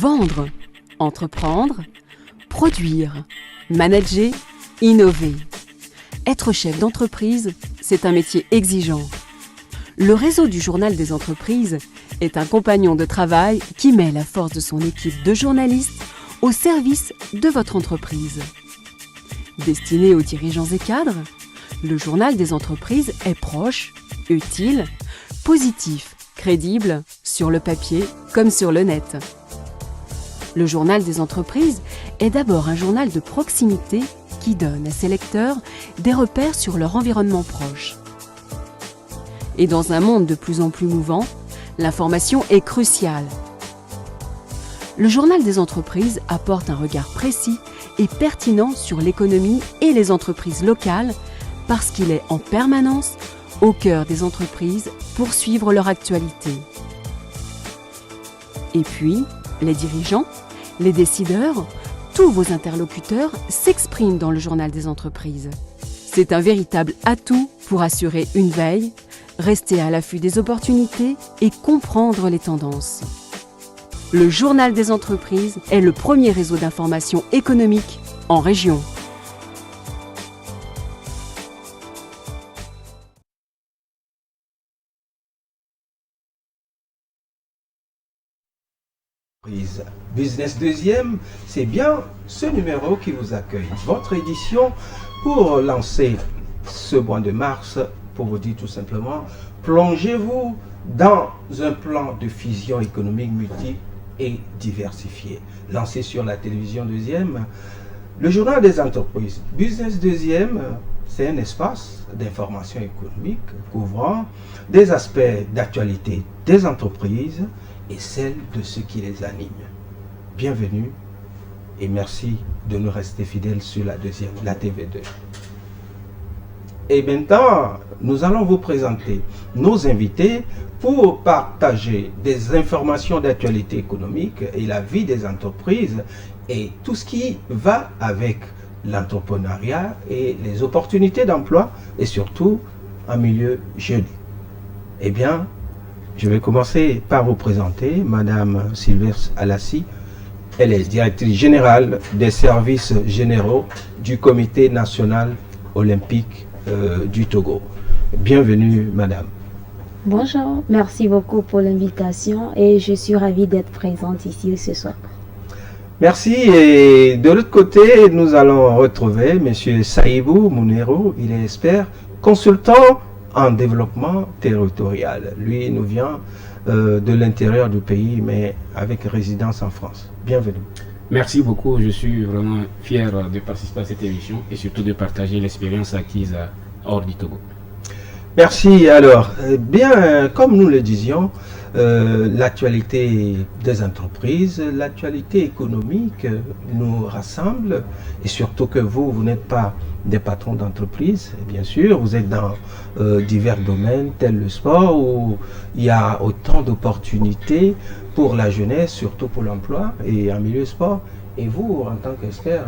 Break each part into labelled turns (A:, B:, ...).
A: Vendre, entreprendre, produire, manager, innover. Être chef d'entreprise, c'est un métier exigeant. Le réseau du Journal des entreprises est un compagnon de travail qui met la force de son équipe de journalistes au service de votre entreprise. Destiné aux dirigeants et cadres, le Journal des entreprises est proche, utile, positif, crédible, sur le papier comme sur le net. Le Journal des entreprises est d'abord un journal de proximité qui donne à ses lecteurs des repères sur leur environnement proche. Et dans un monde de plus en plus mouvant, l'information est cruciale. Le Journal des entreprises apporte un regard précis et pertinent sur l'économie et les entreprises locales parce qu'il est en permanence au cœur des entreprises pour suivre leur actualité. Et puis, les dirigeants, les décideurs, tous vos interlocuteurs s'expriment dans le Journal des entreprises. C'est un véritable atout pour assurer une veille, rester à l'affût des opportunités et comprendre les tendances. Le Journal des entreprises est le premier réseau d'information économique en région.
B: Business Deuxième, c'est bien ce numéro qui vous accueille. Votre édition pour lancer ce mois de mars, pour vous dire tout simplement, plongez-vous dans un plan de fusion économique multiple et diversifié. Lancé sur la télévision Deuxième, le Journal des entreprises. Business Deuxième, c'est un espace d'information économique couvrant des aspects d'actualité des entreprises et celle de ceux qui les animent. Bienvenue et merci de nous rester fidèles sur la deuxième, la TV2. Et maintenant, nous allons vous présenter nos invités pour partager des informations d'actualité économique et la vie des entreprises et tout ce qui va avec l'entrepreneuriat et les opportunités d'emploi et surtout en milieu jeune. Eh bien, je vais commencer par vous présenter Madame Sylvestre Alassi. Elle est directrice générale des services généraux du Comité national olympique du Togo. Bienvenue, Madame.
C: Bonjour, merci beaucoup pour l'invitation et je suis ravie d'être présente ici ce soir.
B: Merci. Et de l'autre côté, nous allons retrouver Monsieur Saïbou Mounero. Il est expert, consultant en développement territorial. Lui, il nous vient de l'intérieur du pays, mais avec résidence en France. Bienvenue.
D: Merci beaucoup. Je suis vraiment fier de participer à cette émission et surtout de partager l'expérience acquise hors du Togo.
B: Merci. Alors, bien, comme nous le disions, l'actualité des entreprises, l'actualité économique nous rassemble et surtout que vous n'êtes pas des patrons d'entreprise, bien sûr, vous êtes dans divers domaines tels le sport où il y a autant d'opportunités pour la jeunesse, surtout pour l'emploi et en milieu sport. Et vous, en tant qu'expert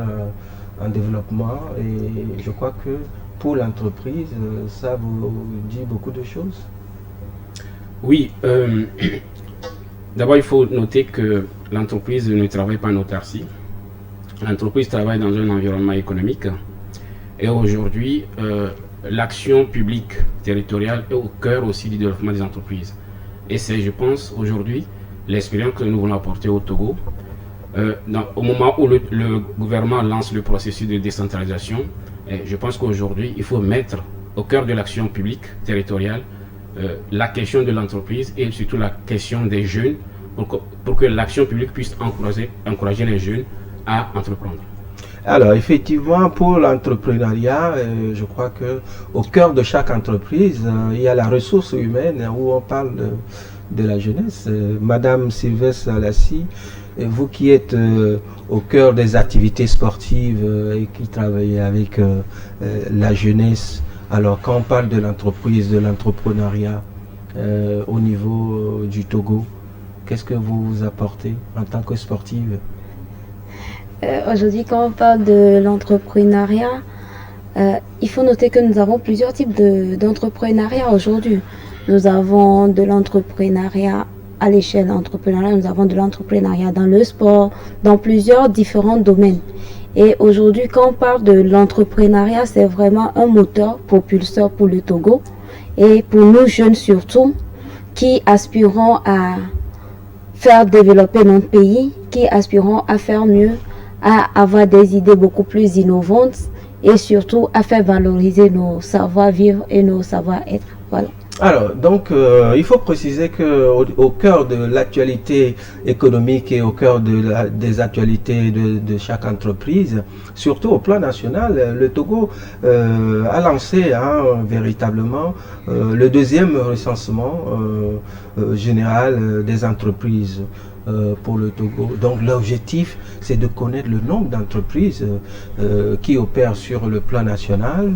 B: en développement, et je crois que pour l'entreprise, ça vous dit beaucoup de choses.
D: Oui, d'abord il faut noter que l'entreprise ne travaille pas en autarcie. L'entreprise travaille dans un environnement économique et aujourd'hui l'action publique territoriale est au cœur aussi du développement des entreprises. Et c'est, je pense, aujourd'hui l'expérience que nous voulons apporter au Togo. Au moment où le gouvernement lance le processus de décentralisation, je pense qu'aujourd'hui il faut mettre au cœur de l'action publique territoriale la question de l'entreprise et surtout la question des jeunes pour que l'action publique puisse encourager les jeunes à entreprendre.
B: Alors effectivement, pour l'entrepreneuriat, je crois que au cœur de chaque entreprise, il y a la ressource humaine où on parle de la jeunesse. Madame Sylvestre Alassi, vous qui êtes au cœur des activités sportives et qui travaillez avec la jeunesse, alors quand on parle de l'entreprise, de l'entrepreneuriat au niveau du Togo, qu'est-ce que vous apportez en tant que sportive?
C: Aujourd'hui, quand on parle de l'entrepreneuriat, il faut noter que nous avons plusieurs types d'entrepreneuriat aujourd'hui. Nous avons de l'entrepreneuriat à l'échelle entrepreneuriale, nous avons de l'entrepreneuriat dans le sport, dans plusieurs différents domaines. Et aujourd'hui, quand on parle de l'entrepreneuriat, c'est vraiment un moteur propulseur pour le Togo et pour nous jeunes surtout, qui aspirons à faire développer notre pays, qui aspirons à faire mieux, à avoir des idées beaucoup plus innovantes et surtout à faire valoriser nos savoir-vivre et nos savoir-être. Voilà.
B: Alors, donc, il faut préciser au cœur de l'actualité économique et au cœur des actualités de chaque entreprise, surtout au plan national, le Togo a lancé véritablement le deuxième recensement général des entreprises pour le Togo. Donc l'objectif, c'est de connaître le nombre d'entreprises qui opèrent sur le plan national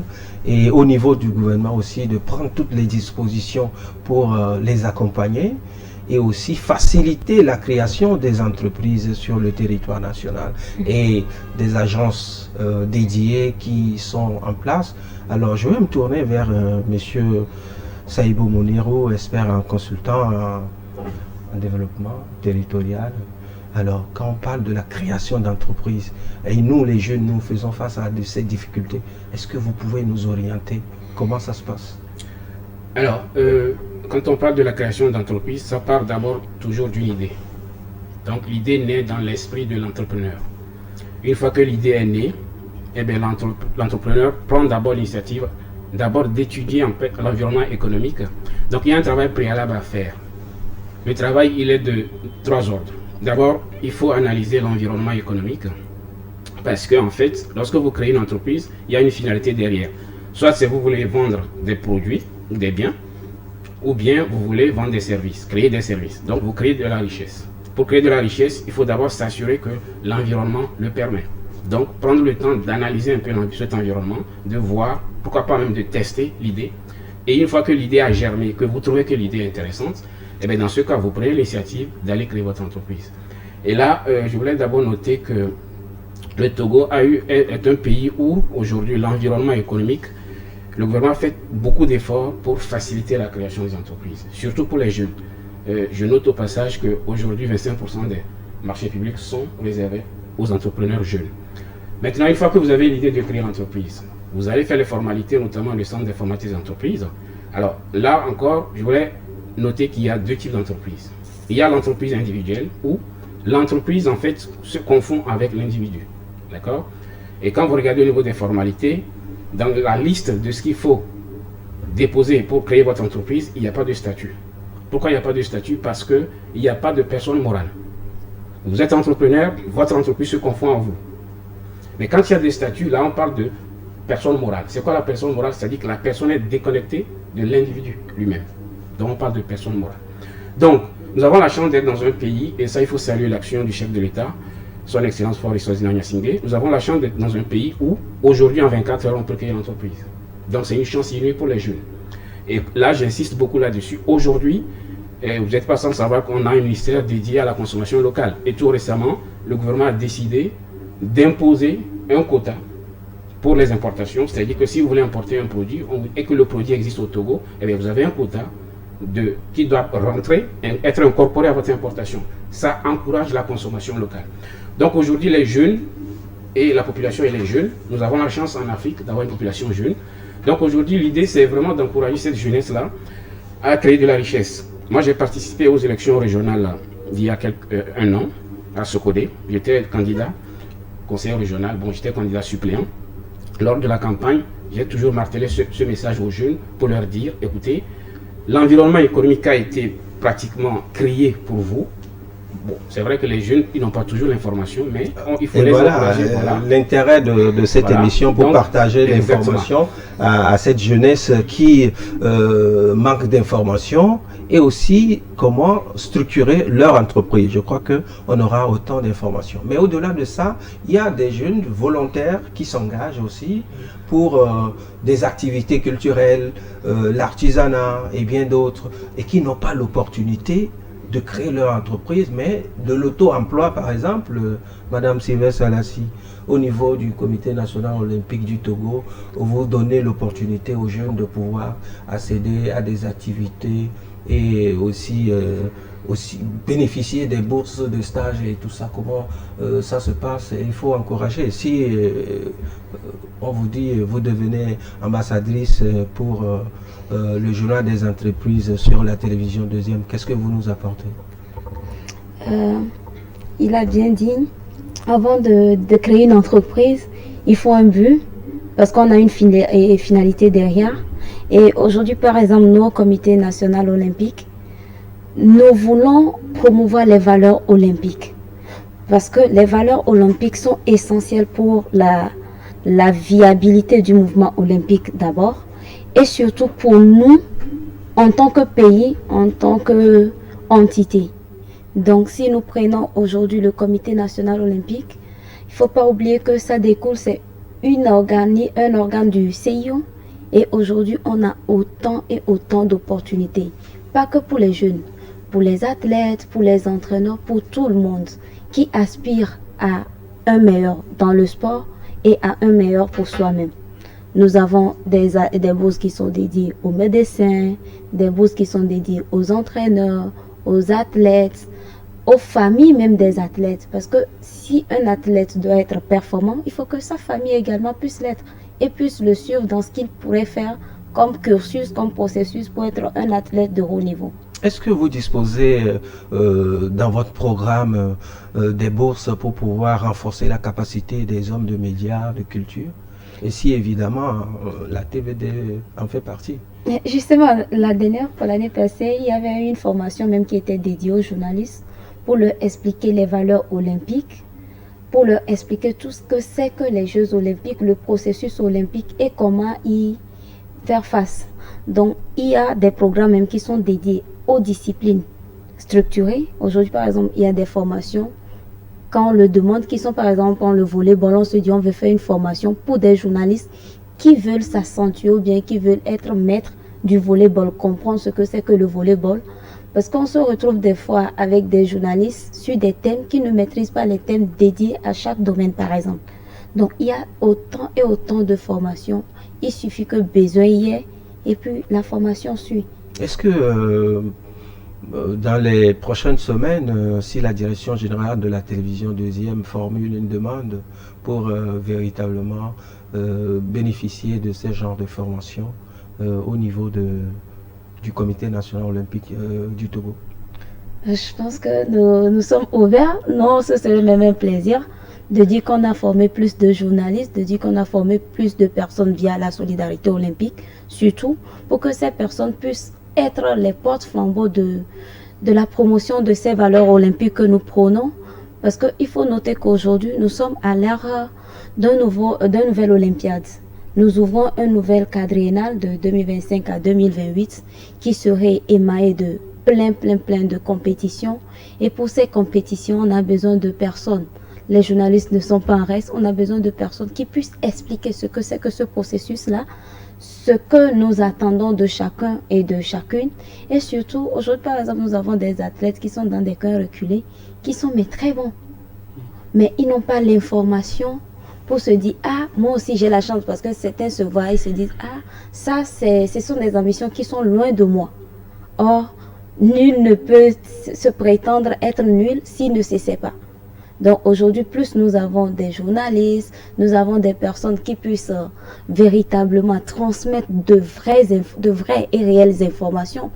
B: et au niveau du gouvernement aussi, de prendre toutes les dispositions pour les accompagner et aussi faciliter la création des entreprises sur le territoire national et des agences dédiées qui sont en place. Alors je vais me tourner vers monsieur Saïbou Mounirou, expert en consultant en développement territorial. Alors, quand on parle de la création d'entreprises, et nous les jeunes, nous faisons face à ces difficultés, est-ce que vous pouvez nous orienter? Comment ça se passe?
D: Alors, quand on parle de la création d'entreprises, ça part d'abord toujours d'une idée. Donc l'idée naît dans l'esprit de l'entrepreneur. Une fois que l'idée est née, eh bien, l'entrepreneur prend d'abord l'initiative d'étudier en fait l'environnement économique. Donc il y a un travail préalable à faire. Le travail, il est de trois ordres. D'abord, il faut analyser l'environnement économique parce que, en fait, lorsque vous créez une entreprise, il y a une finalité derrière. Soit c'est vous voulez vendre des produits ou des biens, ou bien vous voulez vendre des services, créer des services. Donc, vous créez de la richesse. Pour créer de la richesse, il faut d'abord s'assurer que l'environnement le permet. Donc, prendre le temps d'analyser un peu cet environnement, de voir, pourquoi pas même de tester l'idée. Et une fois que l'idée a germé, que vous trouvez que l'idée est intéressante, et bien dans ce cas, vous prenez l'initiative d'aller créer votre entreprise. Et là, je voulais d'abord noter que le Togo est un pays où, aujourd'hui, l'environnement économique, le gouvernement fait beaucoup d'efforts pour faciliter la création des entreprises, surtout pour les jeunes. Je note au passage qu'aujourd'hui, 25% des marchés publics sont réservés aux entrepreneurs jeunes. Maintenant, une fois que vous avez l'idée de créer l'entreprise, vous allez faire les formalités, notamment le centre des formalités des entreprises. Alors là encore, je voulais noter qu'il y a deux types d'entreprises. Il y a l'entreprise individuelle où l'entreprise en fait se confond avec l'individu. D'accord? Et quand vous regardez au niveau des formalités, dans la liste de ce qu'il faut déposer pour créer votre entreprise, il n'y a pas de statut. Pourquoi il n'y a pas de statut? Parce qu'il n'y a pas de personne morale. Vous êtes entrepreneur, votre entreprise se confond à vous. Mais quand il y a des statuts, là on parle de personne morale. C'est quoi la personne morale? C'est-à-dire que la personne est déconnectée de l'individu lui-même. Donc on parle de personne morale. Donc nous avons la chance d'être dans un pays, et ça il faut saluer l'action du chef de l'État, son Excellence Faure Eswazina Gnassingbé. Nous avons la chance d'être dans un pays où aujourd'hui en 24 heures on peut créer une entreprise. Donc c'est une chance inouïe pour les jeunes. Et là j'insiste beaucoup là-dessus. Aujourd'hui, vous n'êtes pas sans savoir qu'on a un ministère dédié à la consommation locale. Et tout récemment, le gouvernement a décidé d'imposer un quota pour les importations. C'est-à-dire que si vous voulez importer un produit et que le produit existe au Togo, eh bien, vous avez un quota qui doit rentrer, être incorporé à votre importation. Ça encourage la consommation locale. Donc aujourd'hui, les jeunes et la population et les jeunes, nous avons la chance en Afrique d'avoir une population jeune. Donc aujourd'hui, l'idée, c'est vraiment d'encourager cette jeunesse-là à créer de la richesse. Moi, j'ai participé aux élections régionales il y a un an à Sokodé. J'étais candidat, conseiller régional, j'étais candidat suppléant. Lors de la campagne, j'ai toujours martelé ce message aux jeunes pour leur dire, écoutez, l'environnement économique a été pratiquement créé pour vous. Bon, c'est vrai que les jeunes, ils n'ont pas toujours l'information, mais il faut les encourager. Voilà.
B: L'intérêt de cette émission pour partager l'information à cette jeunesse qui manque d'informations et aussi comment structurer leur entreprise. Je crois qu'on aura autant d'informations. Mais au-delà de ça, il y a des jeunes volontaires qui s'engagent aussi pour des activités culturelles, l'artisanat et bien d'autres, et qui n'ont pas l'opportunité de créer leur entreprise, mais de l'auto-emploi, par exemple, Madame Sylvestre Salassi, au niveau du Comité national olympique du Togo, vous donnez l'opportunité aux jeunes de pouvoir accéder à des activités et aussi aussi bénéficier des bourses de stage et tout ça, comment ça se passe. Il faut encourager. Si on vous dit, vous devenez ambassadrice pour le journal des entreprises sur la télévision deuxième, qu'est-ce que vous nous apportez?
C: Il a bien dit, avant de créer une entreprise, il faut un but, parce qu'on a une finalité derrière. Et aujourd'hui, par exemple, nous, au Comité national olympique, nous voulons promouvoir les valeurs olympiques. Parce que les valeurs olympiques sont essentielles pour la viabilité du mouvement olympique d'abord. Et surtout pour nous, en tant que pays, en tant qu'entité. Donc, si nous prenons aujourd'hui le Comité national olympique, il ne faut pas oublier que ça découle, c'est un organe du CIO. Et aujourd'hui, on a autant et autant d'opportunités. Pas que pour les jeunes, pour les athlètes, pour les entraîneurs, pour tout le monde qui aspire à un meilleur dans le sport et à un meilleur pour soi-même. Nous avons des bourses qui sont dédiées aux médecins, des bourses qui sont dédiées aux entraîneurs, aux athlètes, aux familles même des athlètes. Parce que si un athlète doit être performant, il faut que sa famille également puisse l'être et puisse le suivre dans ce qu'il pourrait faire comme cursus, comme processus pour être un athlète de haut niveau.
B: Est-ce que vous disposez dans votre programme des bourses pour pouvoir renforcer la capacité des hommes de médias, de culture? Et si évidemment la TVD en fait partie?
C: Justement, pour l'année passée, il y avait une formation même qui était dédiée aux journalistes pour leur expliquer les valeurs olympiques, pour leur expliquer tout ce que c'est que les Jeux olympiques, le processus olympique et comment y faire face. Donc, il y a des programmes même qui sont dédiés aux disciplines structurées. Aujourd'hui, par exemple, il y a des formations, quand on le demande, qui sont par exemple en le volleyball, on se dit on veut faire une formation pour des journalistes qui veulent s'accentuer ou bien qui veulent être maîtres du volleyball, comprendre ce que c'est que le volleyball. Parce qu'on se retrouve des fois avec des journalistes sur des thèmes qui ne maîtrisent pas les thèmes dédiés à chaque domaine, par exemple. Donc, il y a autant et autant de formations. Il suffit que besoin y ait et puis la formation suit.
B: Est-ce que dans les prochaines semaines, si la direction générale de la télévision deuxième formule une demande pour véritablement bénéficier de ce genre de formation au niveau du Comité national olympique du Togo?
C: Je pense que nous sommes ouverts. Non, ce serait même un plaisir de dire qu'on a formé plus de journalistes, de dire qu'on a formé plus de personnes via la solidarité olympique, surtout pour que ces personnes puissent être les porte-flambeaux de la promotion de ces valeurs olympiques que nous prônons. Parce qu'il faut noter qu'aujourd'hui, nous sommes à l'ère d'une nouvelle Olympiade. Nous ouvrons un nouvel quadriennal de 2025 à 2028 qui serait émaillé de plein de compétitions. Et pour ces compétitions, on a besoin de personnes. Les journalistes ne sont pas en reste. On a besoin de personnes qui puissent expliquer ce que c'est que ce processus-là, ce que nous attendons de chacun et de chacune. Et surtout, aujourd'hui, par exemple, nous avons des athlètes qui sont dans des coins reculés, qui sont mais très bons. Mais ils n'ont pas l'information pour se dire, ah, moi aussi j'ai la chance, parce que certains se voient et se disent, ah, ça, ce sont des ambitions qui sont loin de moi. Or, nul ne peut se prétendre être nul s'il ne s'essaie pas. Donc aujourd'hui, plus nous avons des journalistes, nous avons des personnes qui puissent véritablement transmettre de vraies et réelles informations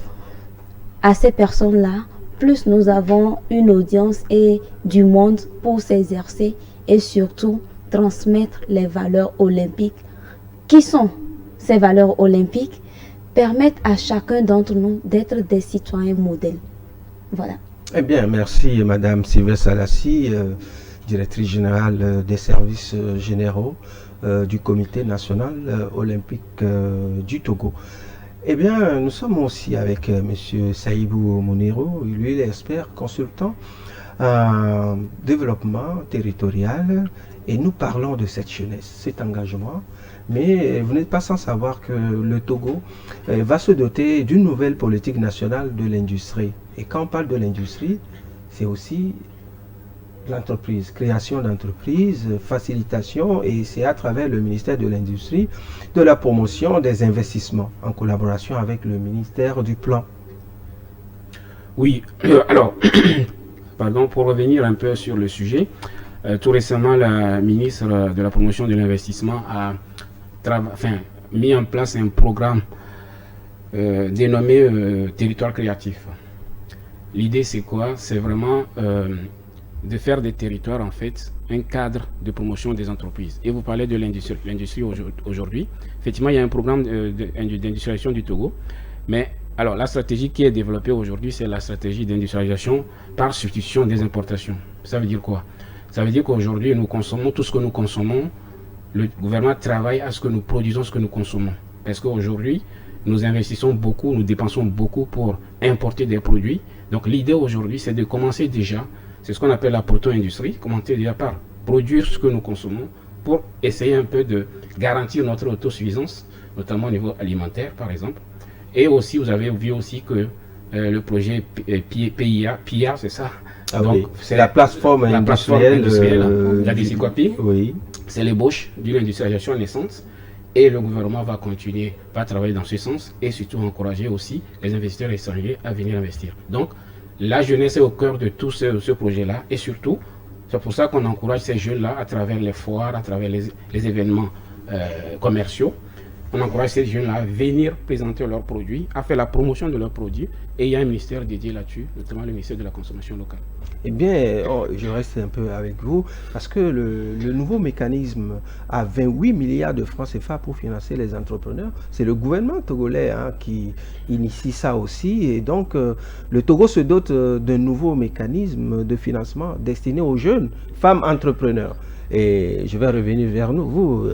C: à ces personnes-là, plus nous avons une audience et du monde pour s'exercer et surtout transmettre les valeurs olympiques. Qui sont ces valeurs olympiques? Permettent à chacun d'entre nous d'être des citoyens modèles. Voilà.
B: Eh bien, merci Madame Sylvestre Salassi, directrice générale des services généraux du Comité national olympique du Togo. Eh bien, nous sommes aussi avec Monsieur Saïbou Mouniro, lui il est expert consultant en développement territorial et nous parlons de cette jeunesse, cet engagement. Mais vous n'êtes pas sans savoir que le Togo va se doter d'une nouvelle politique nationale de l'industrie. Et quand on parle de l'industrie, c'est aussi l'entreprise, création d'entreprises, facilitation, et c'est à travers le ministère de l'Industrie, de la promotion des investissements, en collaboration avec le ministère du Plan.
D: Oui, alors, pardon, pour revenir un peu sur le sujet, tout récemment, la ministre de la promotion de l'investissement a mis en place un programme dénommé Territoire créatif. L'idée, c'est quoi? C'est vraiment de faire des territoires, en fait, un cadre de promotion des entreprises. Et vous parlez de l'industrie aujourd'hui. Effectivement, il y a un programme d'industrialisation du Togo, mais alors la stratégie qui est développée aujourd'hui, c'est la stratégie d'industrialisation par substitution des importations. Ça veut dire quoi? Ça veut dire qu'aujourd'hui, nous consommons tout ce que nous consommons. Le gouvernement travaille à ce que nous produisons ce que nous consommons. Parce qu'aujourd'hui, nous investissons beaucoup, nous dépensons beaucoup pour importer des produits. Donc l'idée aujourd'hui, c'est de commencer déjà, c'est ce qu'on appelle la proto-industrie, commencer déjà par produire ce que nous consommons pour essayer un peu de garantir notre autosuffisance, notamment au niveau alimentaire par exemple. Et aussi, vous avez vu aussi que le projet PIA, c'est ça?
B: Ah oui, c'est la plateforme industrielle
D: la DCQAPI.
B: Oui.
D: C'est l'ébauche d'une industrialisation naissante. Et le gouvernement va continuer, va travailler dans ce sens et surtout encourager aussi les investisseurs étrangers à venir investir. Donc, la jeunesse est au cœur de tout ce projet-là et surtout, c'est pour ça qu'on encourage ces jeunes-là à travers les foires, à travers les événements commerciaux. On encourage ces jeunes-là à venir présenter leurs produits, à faire la promotion de leurs produits. Et il y a un ministère dédié là-dessus, notamment le ministère de la consommation locale.
B: Eh bien, je reste un peu avec vous, parce que le nouveau mécanisme a 28 milliards de francs CFA pour financer les entrepreneurs. C'est le gouvernement togolais qui initie ça aussi. Et donc, le Togo se dote d'un nouveau mécanisme de financement destiné aux jeunes femmes entrepreneurs. Et je vais revenir vers vous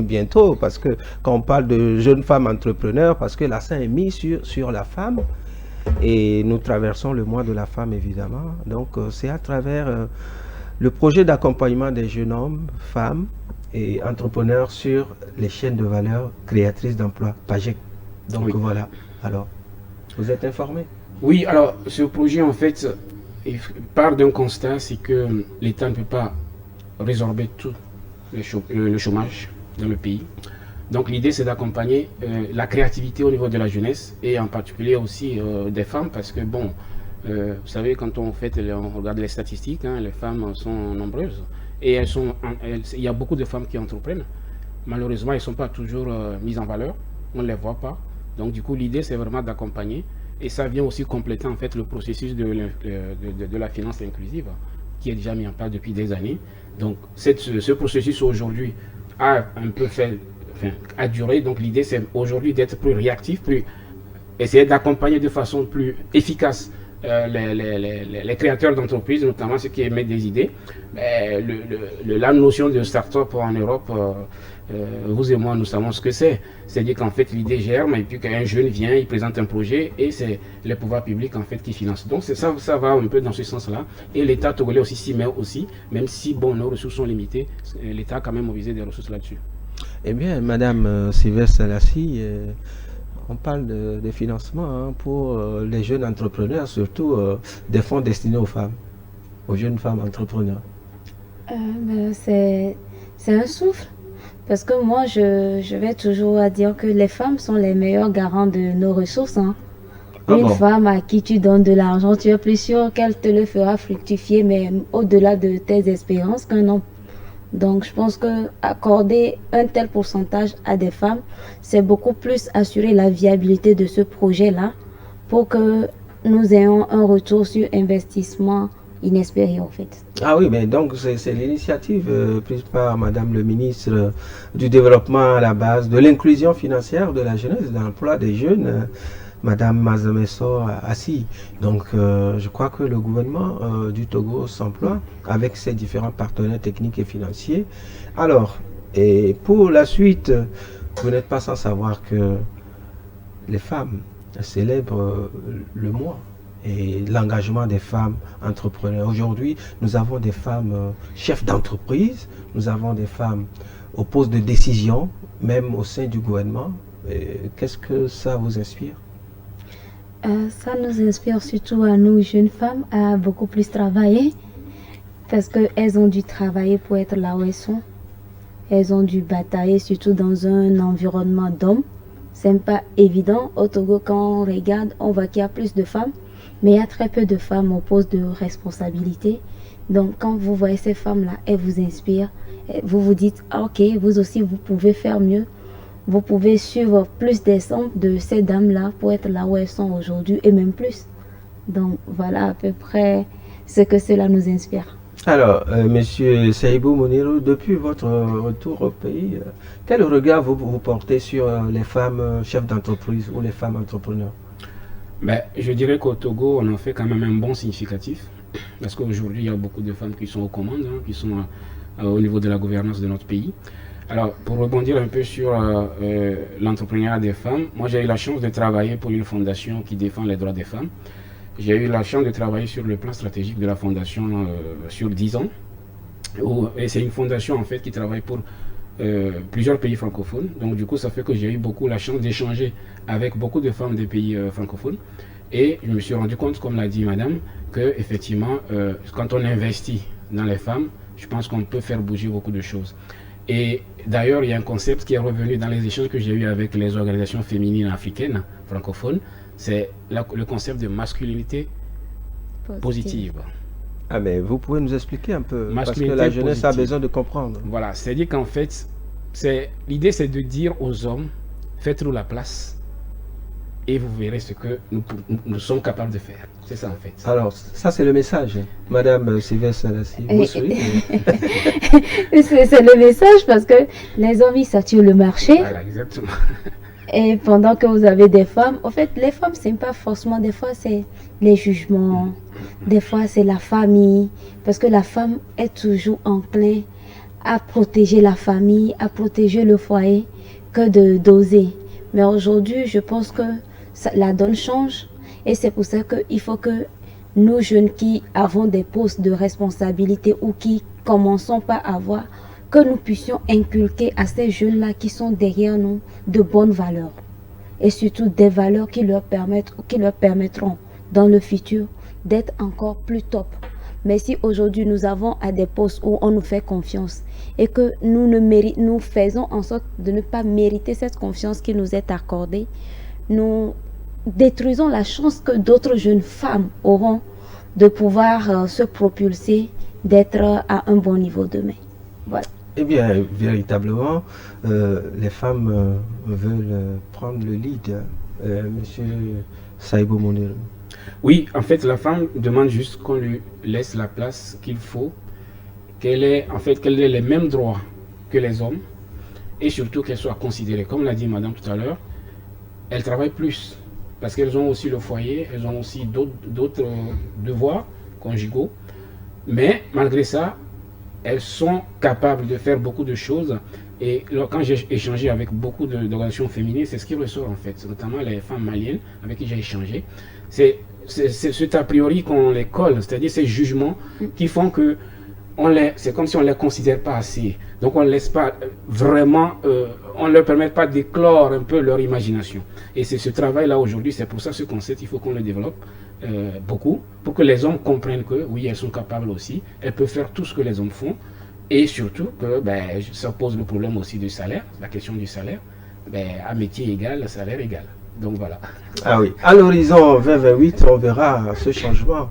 B: bientôt, parce que quand on parle de jeunes femmes entrepreneurs, parce que l'accent est mis sur la femme, et nous traversons le mois de la femme évidemment. Donc c'est à travers le projet d'accompagnement des jeunes hommes, femmes et entrepreneurs sur les chaînes de valeur créatrices d'emplois, PAGEC. Donc oui. Voilà, alors vous êtes informés?
D: Oui, alors ce projet en fait il part d'un constat, c'est que l'État ne peut pas résorber tout le chômage dans le pays. Donc l'idée c'est d'accompagner la créativité au niveau de la jeunesse et en particulier aussi des femmes, parce que bon, vous savez, quand on regarde les statistiques, les femmes sont nombreuses et il y a beaucoup de femmes qui entreprennent. Malheureusement, elles ne sont pas toujours mises en valeur, on ne les voit pas. Donc du coup l'idée c'est vraiment d'accompagner et ça vient aussi compléter en fait le processus de la finance inclusive qui est déjà mis en place depuis des années. Donc ce processus aujourd'hui a un peu a duré. Donc l'idée c'est aujourd'hui d'être plus réactif, essayer d'accompagner de façon plus efficace les créateurs d'entreprises, notamment ceux qui émettent des idées. La notion de start-up en Europe, vous et moi nous savons ce que c'est. C'est-à-dire qu'en fait l'idée germe et puis qu'un jeune vient, il présente un projet et c'est les pouvoirs publics en fait qui financent. Donc ça va un peu dans ce sens-là. Et l'État togolais aussi s'y met aussi, même si bon, nos ressources sont limitées, l'État a quand même mobilisé des ressources là-dessus.
B: Eh bien, Madame Sylvestre Salassi, on parle de financement pour les jeunes entrepreneurs, surtout des fonds destinés aux femmes, aux jeunes femmes entrepreneurs.
C: C'est un souffle, parce que moi, je vais toujours dire que les femmes sont les meilleurs garants de nos ressources. Une femme à qui tu donnes de l'argent, tu es plus sûr qu'elle te le fera fructifier, mais au-delà de tes espérances qu'un homme. Donc, je pense que accorder un tel pourcentage à des femmes, c'est beaucoup plus assurer la viabilité de ce projet-là pour que nous ayons un retour sur investissement inespéré, en fait.
B: Ah oui, mais donc c'est l'initiative prise par Madame le ministre du Développement à la base de l'inclusion financière de la jeunesse, de l'emploi des jeunes, Madame Mazamesso Assi. Donc, je crois que le gouvernement du Togo s'emploie avec ses différents partenaires techniques et financiers. Alors, et pour la suite, vous n'êtes pas sans savoir que les femmes célèbrent le mois et l'engagement des femmes entrepreneurs. Aujourd'hui, nous avons des femmes chefs d'entreprise, nous avons des femmes au poste de décision, même au sein du gouvernement. Qu'est-ce que ça vous inspire?
C: Ça nous inspire surtout à nous jeunes femmes à beaucoup plus travailler, parce qu'elles ont dû travailler pour être là où elles sont. Elles ont dû batailler surtout dans un environnement d'hommes. c'est pas évident. Au Togo, quand on regarde, on voit qu'il y a plus de femmes, mais il y a très peu de femmes au poste de responsabilité. Donc, quand vous voyez ces femmes-là, elles vous inspirent. Vous vous dites, ah, ok, vous aussi, vous pouvez faire mieux. Vous pouvez suivre plus d'exemples de ces dames-là pour être là où elles sont aujourd'hui et même plus. Donc, voilà à peu près ce que cela nous inspire.
B: Alors, Monsieur Saïbou Moniro, depuis votre retour au pays, quel regard vous portez sur les femmes chefs d'entreprise ou les femmes entrepreneurs?
D: Ben, je dirais qu'au Togo, on en fait quand même un bon significatif. Parce qu'aujourd'hui, il y a beaucoup de femmes qui sont aux commandes, qui sont au niveau de la gouvernance de notre pays. Alors, pour rebondir un peu sur l'entrepreneuriat des femmes, moi j'ai eu la chance de travailler pour une fondation qui défend les droits des femmes. J'ai eu la chance de travailler sur le plan stratégique de la fondation sur 10 ans. Et c'est une fondation en fait qui travaille pour plusieurs pays francophones. Donc du coup, ça fait que j'ai eu beaucoup la chance d'échanger avec beaucoup de femmes des pays francophones. Et je me suis rendu compte, comme l'a dit madame, que effectivement, quand on investit dans les femmes, je pense qu'on peut faire bouger beaucoup de choses. Et d'ailleurs, il y a un concept qui est revenu dans les échanges que j'ai eu avec les organisations féminines africaines francophones, c'est le concept de masculinité positive.
B: Ah, mais vous pouvez nous expliquer un peu, parce que la jeunesse a besoin de comprendre.
D: Voilà, c'est-à-dire qu'en fait, l'idée c'est de dire aux hommes, faites-nous la place et vous verrez ce que nous sommes capables de faire. C'est ça en fait.
B: Alors, ça c'est le message, Madame Sylvestre Salassi.
C: C'est le message parce que les hommes ils saturent le marché.
D: Voilà, exactement.
C: Et pendant que vous avez des femmes, en fait, les femmes, c'est pas forcément, des fois, c'est les jugements, des fois, c'est la famille, parce que la femme est toujours enclin à protéger la famille, à protéger le foyer, que d'oser. Mais aujourd'hui, je pense que la donne change, et c'est pour ça qu'il faut que nous, jeunes qui avons des postes de responsabilité ou qui commençons pas à avoir, que nous puissions inculquer à ces jeunes-là qui sont derrière nous de bonnes valeurs. Et surtout des valeurs qui leur permettront dans le futur d'être encore plus top. Mais si aujourd'hui nous avons à des postes où on nous fait confiance et que nous faisons en sorte de ne pas mériter cette confiance qui nous est accordée, nous détruisons la chance que d'autres jeunes femmes auront de pouvoir se propulser, d'être à un bon niveau demain. Voilà.
B: Eh bien, véritablement, les femmes veulent prendre le lead. Monsieur Saïbou Moniro.
D: Oui, en fait, la femme demande juste qu'on lui laisse la place qu'il faut, qu'elle ait les mêmes droits que les hommes, et surtout qu'elle soit considérée. Comme l'a dit madame tout à l'heure, elles travaillent plus, parce qu'elles ont aussi le foyer, elles ont aussi d'autres devoirs conjugaux, mais malgré ça, elles sont capables de faire beaucoup de choses. Et quand j'ai échangé avec beaucoup d'organisations féminines, c'est ce qui ressort en fait, notamment les femmes maliennes avec qui j'ai échangé. C'est cet a priori qu'on les colle, c'est-à-dire ces jugements qui font que c'est comme si on ne les considère pas assez. Donc on ne laisse pas vraiment, on ne leur permet pas d'éclore un peu leur imagination. Et c'est ce travail-là aujourd'hui, c'est pour ça ce concept, il faut qu'on le développe beaucoup, pour que les hommes comprennent que oui, elles sont capables aussi, elles peuvent faire tout ce que les hommes font, et surtout que ça pose le problème aussi du salaire, la question du salaire, à métier égal, salaire égal. Donc voilà.
B: Ah oui, à l'horizon 2028, on verra ce changement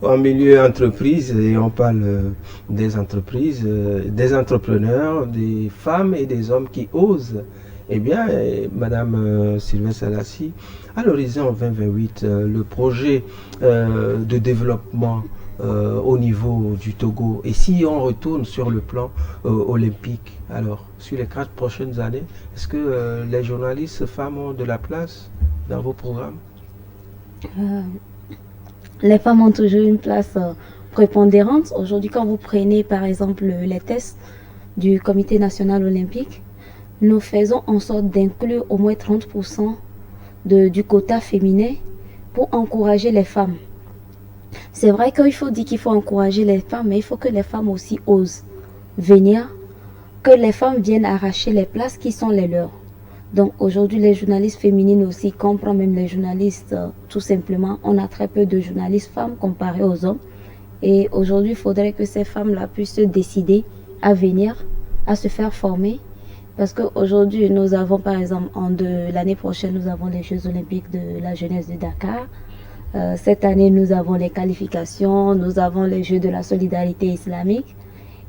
B: en milieu entreprise, et on parle des entreprises, des entrepreneurs, des femmes et des hommes qui osent. Eh bien, Madame Sylvestre Salassi, à l'horizon 2028, le projet de développement au niveau du Togo, et si on retourne sur le plan olympique, alors sur les 4 prochaines années, est-ce que les journalistes femmes ont de la place dans vos programmes?
C: Les femmes ont toujours une place prépondérante. Aujourd'hui, quand vous prenez par exemple les tests du Comité national olympique, nous faisons en sorte d'inclure au moins 30% du quota féminin pour encourager les femmes. C'est vrai qu'il faut dire qu'il faut encourager les femmes, mais il faut que les femmes aussi osent venir, que les femmes viennent arracher les places qui sont les leurs. Donc aujourd'hui, les journalistes féminines aussi, comprennent même les journalistes, tout simplement, on a très peu de journalistes femmes comparé aux hommes. Et aujourd'hui, il faudrait que ces femmes-là puissent se décider à venir, à se faire former, Parce qu'aujourd'hui, nous avons par exemple, l'année prochaine, nous avons les Jeux olympiques de la jeunesse de Dakar. Cette année, nous avons les qualifications, nous avons les Jeux de la solidarité islamique.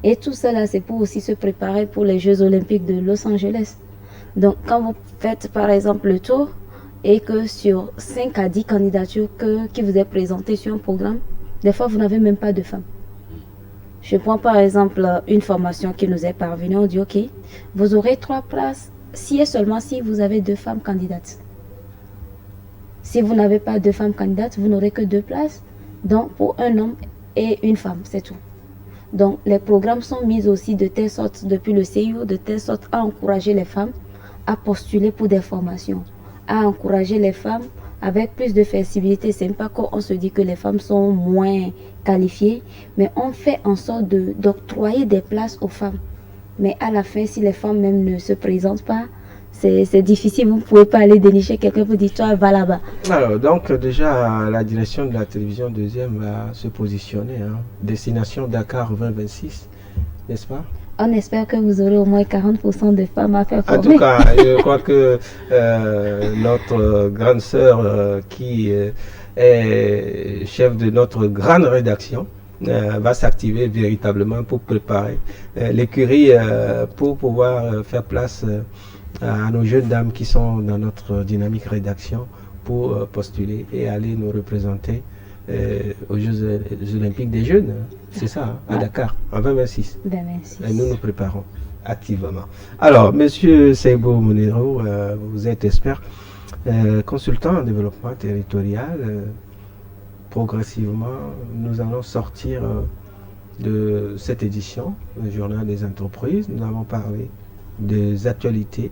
C: Et tout cela, c'est pour aussi se préparer pour les Jeux olympiques de Los Angeles. Donc, quand vous faites par exemple le tour et que sur 5 à 10 candidatures qui vous est présentées sur un programme, des fois, vous n'avez même pas de femmes. Je prends par exemple une formation qui nous est parvenue. On dit, OK, vous aurez 3 places si et seulement si vous avez 2 femmes candidates. Si vous n'avez pas 2 femmes candidates, vous n'aurez que 2 places. Donc, pour un homme et une femme, c'est tout. Donc, les programmes sont mis aussi de telle sorte, depuis le CIO, de telle sorte à encourager les femmes à postuler pour des formations, à encourager les femmes avec plus de flexibilité. C'est pas qu'on se dit que les femmes sont moins qualifiées, mais on fait en sorte d'octroyer des places aux femmes. Mais à la fin, si les femmes même ne se présentent pas, c'est difficile, vous ne pouvez pas aller dénicher quelqu'un pour dire toi va là-bas.
B: Alors donc déjà la direction de la télévision deuxième va se positionner, hein. Destination Dakar 2026, n'est-ce pas?
C: On espère que vous aurez au moins 40% de femmes à faire former.
B: En tout cas, je crois que notre grande sœur qui est chef de notre grande rédaction va s'activer véritablement pour préparer l'écurie pour pouvoir faire place à nos jeunes dames qui sont dans notre dynamique rédaction pour postuler et aller nous représenter aux Jeux olympiques des jeunes. C'est ça, hein, à Dakar, en 2026. Et nous nous préparons activement. Alors, Monsieur Seibo Monero, vous êtes expert, consultant en développement territorial. Progressivement, nous allons sortir de cette édition, le journal des entreprises. Nous avons parlé des actualités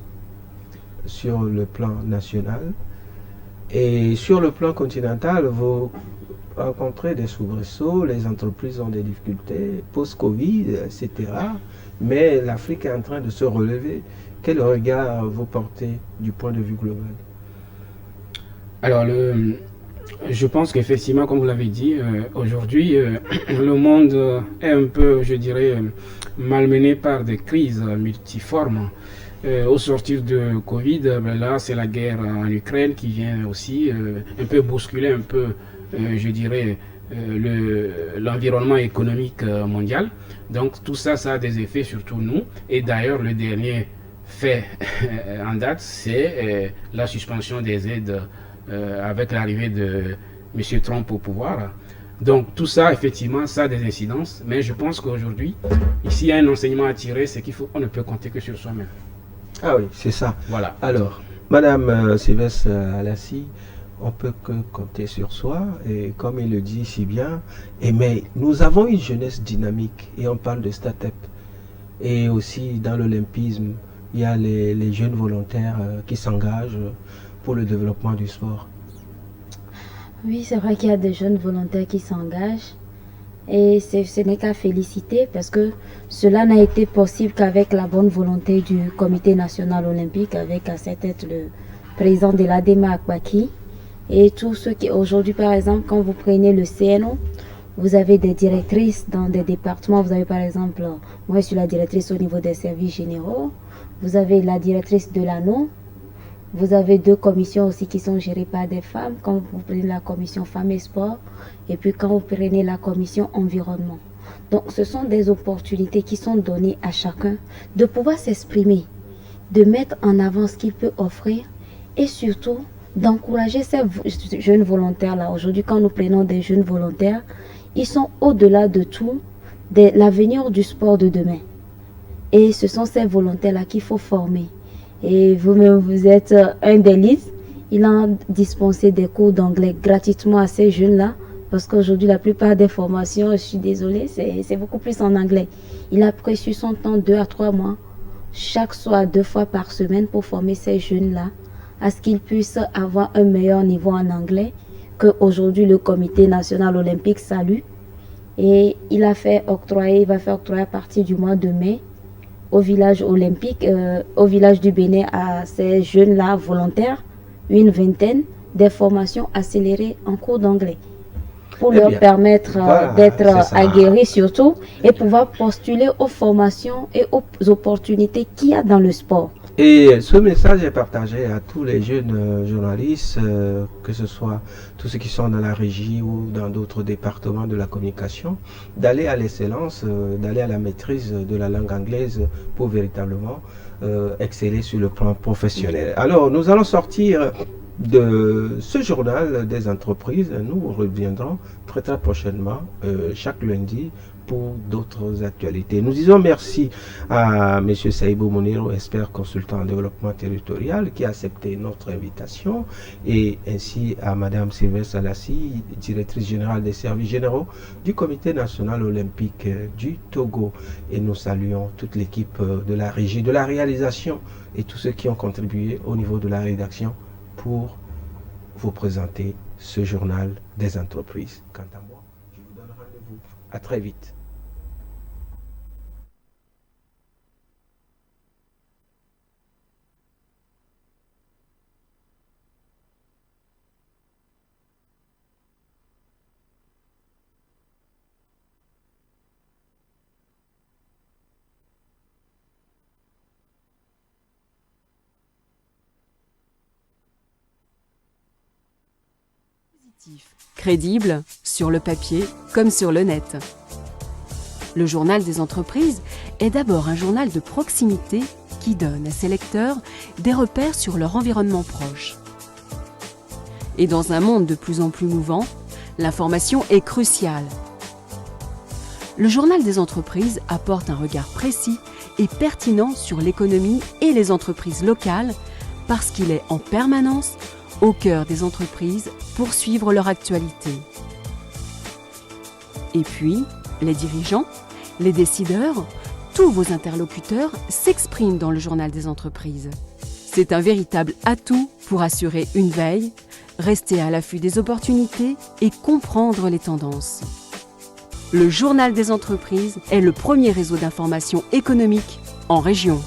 B: sur le plan national et sur le plan continental. Vous rencontrez des soubresauts, les entreprises ont des difficultés post-Covid, etc. Mais l'Afrique est en train de se relever. Quel regard vous portez du point de vue global?
D: Alors, je pense qu'effectivement, comme vous l'avez dit, aujourd'hui, le monde est un peu, je dirais, malmené par des crises multiformes. Au sortir de Covid, là, c'est la guerre en Ukraine qui vient aussi un peu bousculer un peu, je dirais, l'environnement économique mondial. Donc tout ça, ça a des effets sur nous. Et d'ailleurs, le dernier fait en date, c'est la suspension des aides avec l'arrivée de M. Trump au pouvoir. Donc tout ça, effectivement, ça a des incidences. Mais je pense qu'aujourd'hui, ici, il y a un enseignement à tirer, c'est qu'on ne peut compter que sur soi-même.
B: Ah oui, c'est ça.
D: Voilà.
B: Alors, Madame Sylvestre Alassi, on peut que compter sur soi, et comme il le dit si bien, mais nous avons une jeunesse dynamique, et on parle de start-up. Et aussi, dans l'olympisme, il y a les jeunes volontaires qui s'engagent pour le développement du sport.
C: Oui, c'est vrai qu'il y a des jeunes volontaires qui s'engagent. Et ce n'est qu'à féliciter parce que cela n'a été possible qu'avec la bonne volonté du Comité national olympique, avec à sa tête le président de l'ADEMA Akwaki. Et tous ceux qui, aujourd'hui par exemple, quand vous prenez le CNO, vous avez des directrices dans des départements. Vous avez par exemple, moi je suis la directrice au niveau des services généraux. Vous avez la directrice de l'ANO. Vous avez 2 commissions aussi qui sont gérées par des femmes, quand vous prenez la commission femmes et sport, et puis quand vous prenez la commission environnement. Donc ce sont des opportunités qui sont données à chacun de pouvoir s'exprimer, de mettre en avant ce qu'il peut offrir et surtout d'encourager ces jeunes volontaires-là. Aujourd'hui, quand nous prenons des jeunes volontaires, ils sont au-delà de tout de l'avenir du sport de demain. Et ce sont ces volontaires-là qu'il faut former. Et vous-même, vous êtes un des leads. Il a dispensé des cours d'anglais gratuitement à ces jeunes-là. Parce qu'aujourd'hui, la plupart des formations, je suis désolée, c'est beaucoup plus en anglais. Il a préçu son temps 2 à 3 mois, chaque soir 2 fois par semaine pour former ces jeunes-là à ce qu'ils puissent avoir un meilleur niveau en anglais qu'aujourd'hui le Comité national olympique salue. Et il va faire octroyer à partir du mois de mai au village olympique, au village du Bénin, à ces jeunes-là volontaires, une vingtaine, des formations accélérées en cours d'anglais. pour
B: Eh
C: leur
B: bien,
C: permettre
B: voilà,
C: d'être
B: c'est ça.
C: aguerris surtout et pouvoir postuler aux formations et aux opportunités qu'il y a dans le sport.
B: Et ce message est partagé à tous les jeunes journalistes, que ce soit tous ceux qui sont dans la régie ou dans d'autres départements de la communication, d'aller à l'excellence, d'aller à la maîtrise de la langue anglaise pour véritablement exceller sur le plan professionnel. Alors, nous allons sortir de ce journal des entreprises. Nous reviendrons très très prochainement, chaque lundi, pour d'autres actualités. Nous disons merci à M. Saïbou Moniro, expert consultant en développement territorial, qui a accepté notre invitation, et ainsi à Mme Sylvestre Salassi, directrice générale des services généraux du Comité national olympique du Togo. Et nous saluons toute l'équipe de la régie, de la réalisation et tous ceux qui ont contribué au niveau de la rédaction pour vous présenter ce journal des entreprises. Quant à moi, je vous donne rendez-vous. À très vite.
A: Crédible sur le papier comme sur le net. Le journal des entreprises est d'abord un journal de proximité qui donne à ses lecteurs des repères sur leur environnement proche. Et dans un monde de plus en plus mouvant, l'information est cruciale. Le journal des entreprises apporte un regard précis et pertinent sur l'économie et les entreprises locales parce qu'il est en permanence au cœur des entreprises pour suivre leur actualité. Et puis, les dirigeants, les décideurs, tous vos interlocuteurs s'expriment dans le journal des entreprises. C'est un véritable atout pour assurer une veille, rester à l'affût des opportunités et comprendre les tendances. Le journal des entreprises est le premier réseau d'information économique en région.